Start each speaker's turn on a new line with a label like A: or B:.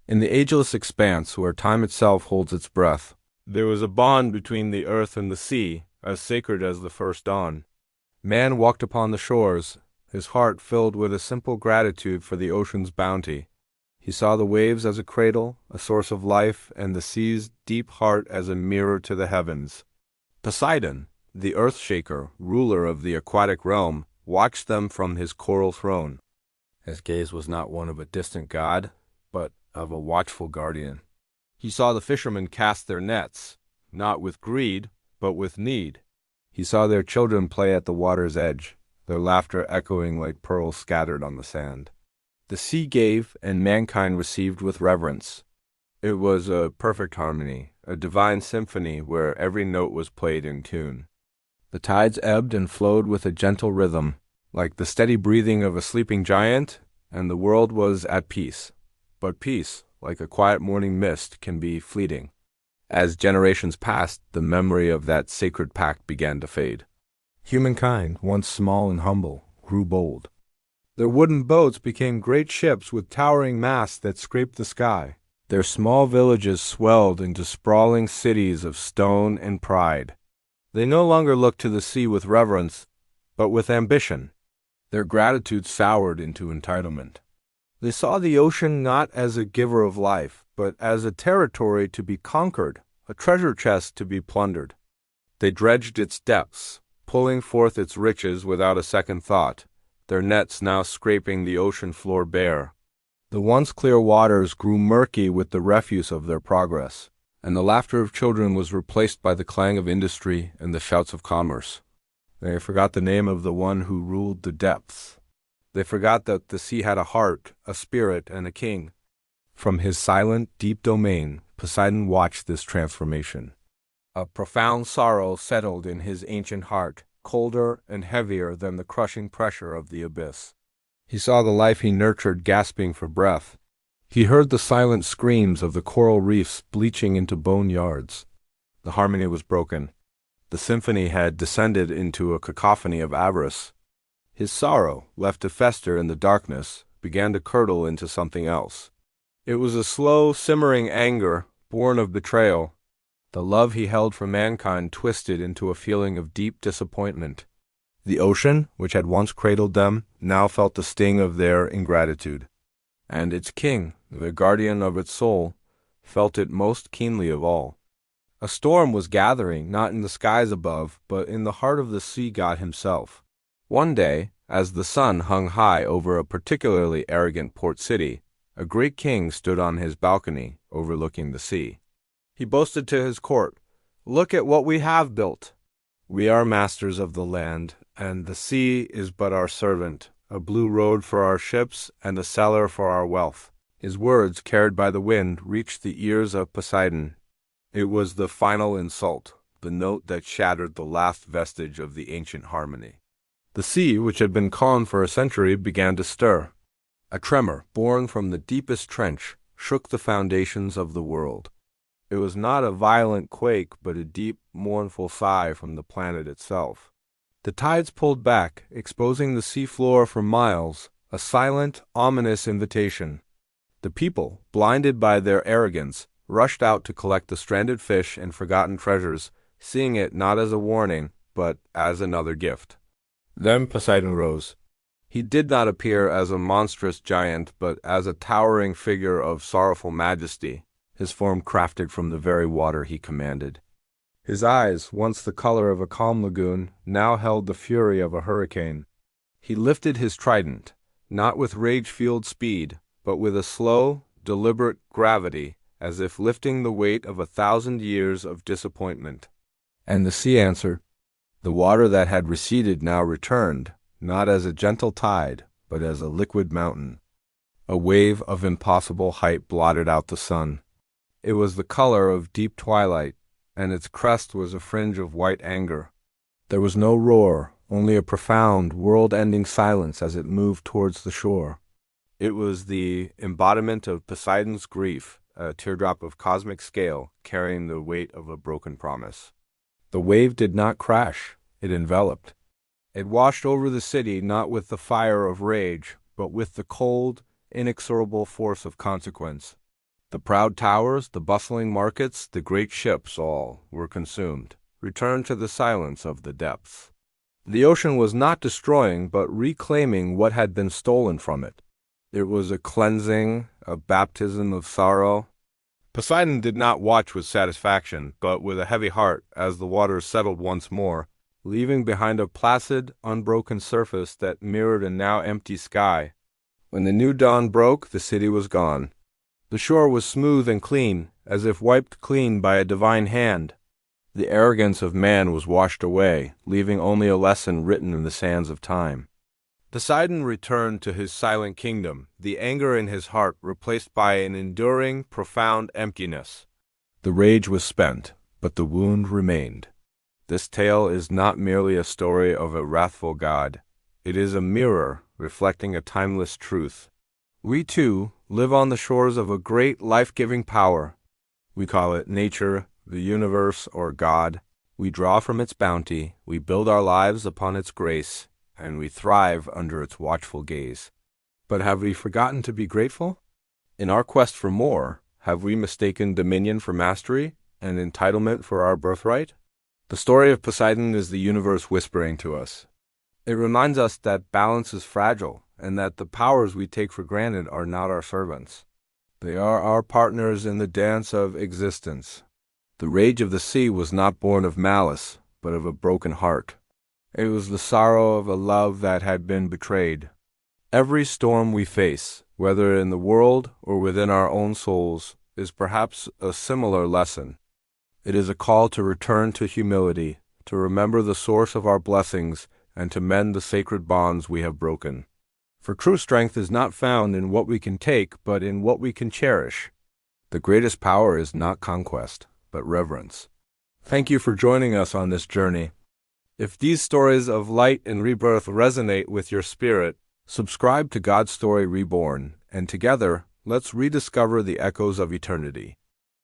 A: In the ageless expanse where time itself holds its breath, there was a bond between the earth and the sea, as sacred as the first dawn. Man walked upon the shores, his heart filled with a simple gratitude for the ocean's bounty. He saw the waves as a cradle, a source of life, and the sea's deep heart as a mirror to the heavens. Poseidon, the earth-shaker, ruler of the aquatic realm, watched them from his coral throne. His gaze was not one of a distant god, but of a watchful guardian. He saw the fishermen cast their nets, not with greed, but with need. He saw their children play at the water's edge, their laughter echoing like pearls scattered on the sand. The sea gave, and mankind received with reverence. It was a perfect harmony, a divine symphony where every note was played in tune. The tides ebbed and flowed with a gentle rhythm, like the steady breathing of a sleeping giant, and the world was at peace. But peace, like a quiet morning mist, can be fleeting. As generations passed, the memory of that sacred pact began to fade. Humankind, once small and humble, grew bold. Their wooden boats became great ships with towering masts that scraped the sky. Their small villages swelled into sprawling cities of stone and pride. They no longer looked to the sea with reverence, but with ambition. Their gratitude soured into entitlement. They saw the ocean not as a giver of life, but as a territory to be conquered, a treasure chest to be plundered. They dredged its depths, pulling forth its riches without a second thought, their nets now scraping the ocean floor bare. The once clear waters grew murky with the refuse of their progress, and the laughter of children was replaced by the clang of industry and the shouts of commerce. They forgot the name of the one who ruled the depths. They forgot that the sea had a heart, a spirit, and a king. From his silent, deep domain, Poseidon watched this transformation. A profound sorrow settled in his ancient heart, colder and heavier than the crushing pressure of the abyss. He saw the life he nurtured gasping for breath. He heard the silent screams of the coral reefs bleaching into bone yards. The harmony was broken. The symphony had descended into a cacophony of avarice. His sorrow, left to fester in the darkness, began to curdle into something else. It was a slow, simmering anger, born of betrayal. The love he held for mankind twisted into a feeling of deep disappointment. The ocean, which had once cradled them, now felt the sting of their ingratitude. And its king, the guardian of its soul, felt it most keenly of all. A storm was gathering, not in the skies above, but in the heart of the sea god himself. One day, as the sun hung high over a particularly arrogant port city, a great king stood on his balcony, overlooking the sea. He boasted to his court, "Look at what we have built. We are masters of the land, and the sea is but our servant, a blue road for our ships and a cellar for our wealth." His words, carried by the wind, reached the ears of Poseidon. It was the final insult, the note that shattered the last vestige of the ancient harmony. The sea, which had been calm for a century, began to stir. A tremor, born from the deepest trench, shook the foundations of the world. It was not a violent quake, but a deep, mournful sigh from the planet itself. The tides pulled back, exposing the sea floor for miles, a silent, ominous invitation. The people, blinded by their arrogance, rushed out to collect the stranded fish and forgotten treasures, seeing it not as a warning, but as another gift. Then Poseidon rose. He did not appear as a monstrous giant, but as a towering figure of sorrowful majesty, his form crafted from the very water he commanded. His eyes, once the color of a calm lagoon, now held the fury of a hurricane. He lifted his trident, not with rage-fueled speed, but with a slow, deliberate gravity, as if lifting the weight of 1,000 years of disappointment. And the sea answered. The water that had receded now returned, not as a gentle tide, but as a liquid mountain. A wave of impossible height blotted out the sun. It was the color of deep twilight, and its crest was a fringe of white anger. There was no roar, only a profound, world-ending silence as it moved towards the shore. It was the embodiment of Poseidon's grief, a teardrop of cosmic scale carrying the weight of a broken promise. The wave did not crash, it enveloped. It washed over the city not with the fire of rage, but with the cold, inexorable force of consequence. The proud towers, the bustling markets, the great ships, all were consumed, returned to the silence of the depths. The ocean was not destroying, but reclaiming what had been stolen from it. It was a cleansing, a baptism of sorrow. Poseidon did not watch with satisfaction, but with a heavy heart, as the waters settled once more, leaving behind a placid, unbroken surface that mirrored a now empty sky. When the new dawn broke, the city was gone. The shore was smooth and clean, as if wiped clean by a divine hand. The arrogance of man was washed away, leaving only a lesson written in the sands of time. Poseidon returned to his silent kingdom, the anger in his heart replaced by an enduring, profound emptiness. The rage was spent, but the wound remained. This tale is not merely a story of a wrathful god. It is a mirror reflecting a timeless truth. We, too, live on the shores of a great life-giving power. We call it nature, the universe, or God. We draw from its bounty, we build our lives upon its grace, and we thrive under its watchful gaze. But have we forgotten to be grateful? In our quest for more, have we mistaken dominion for mastery and entitlement for our birthright? The story of Poseidon is the universe whispering to us. It reminds us that balance is fragile, and that the powers we take for granted are not our servants. They are our partners in the dance of existence. The rage of the sea was not born of malice, but of a broken heart. It was the sorrow of a love that had been betrayed. Every storm we face, whether in the world or within our own souls, is perhaps a similar lesson. It is a call to return to humility, to remember the source of our blessings, and to mend the sacred bonds we have broken. For true strength is not found in what we can take, but in what we can cherish. The greatest power is not conquest, but reverence. Thank you for joining us on this journey. If these stories of light and rebirth resonate with your spirit, subscribe to God Story Reborn, and together, let's rediscover the echoes of eternity.